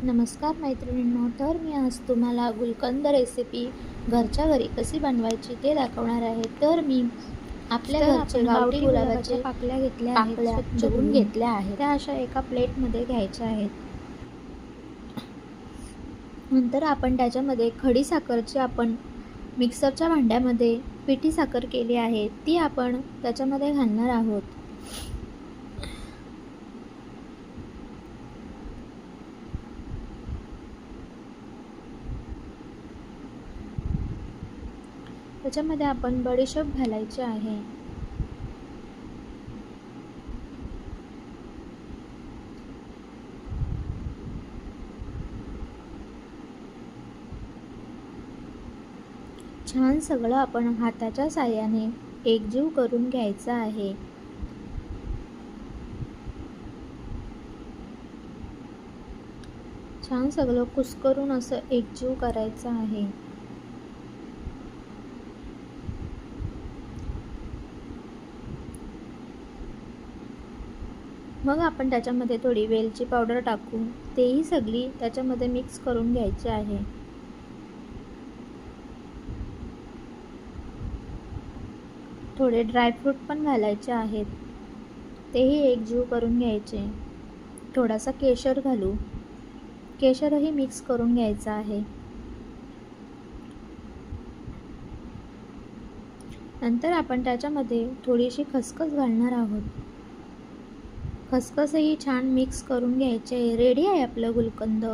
नमस्कार मैत्रिणींनो, तर मी आज तुम्हाला गुलकंद रेसिपी घरच्या घरी कशी बनवायची ते दाखवणार आहे। तर मी आपल्या घरचे गावठी गुलाबाच्या पाकळ्या घेतल्या आहेत, स्वच्छ धुवून घेतल्या आहेत। त्या अशा एका प्लेटमध्ये घ्यायच्या आहेत। नंतर आपण त्याच्यामध्ये खडी साखरची मिक्सरच्या भांड्यामध्ये पिठी साखर केली आहे, ती आपण त्याच्यामध्ये घालणार आहोत। त्याच्यामध्ये आपण बडीशेप घालायची आहे। छान सगळं आपण हाताच्या साहाय्याने एकजीव करून घ्यायचं आहे। छान सगळं कुस्करून असं एकजीव करायचं आहे। मग आपण त्याच्यामध्ये थोडी वेलची पावडर टाकून तेही सगळी त्याच्यामध्ये मिक्स करून घ्यायची आहे। थोडे ड्रायफ्रूट पण घालायचे आहेत, तेही एकजीव करून घ्यायचे। थोडासा केशर घालू, केशरही मिक्स करून घ्यायचं आहे। नंतर आपण त्याच्यामध्ये थोडीशी खसखस घालणार आहोत। खसखसही छान मिक्स करून घ्यायचे। रेडी आहे आपलं गुलकंद।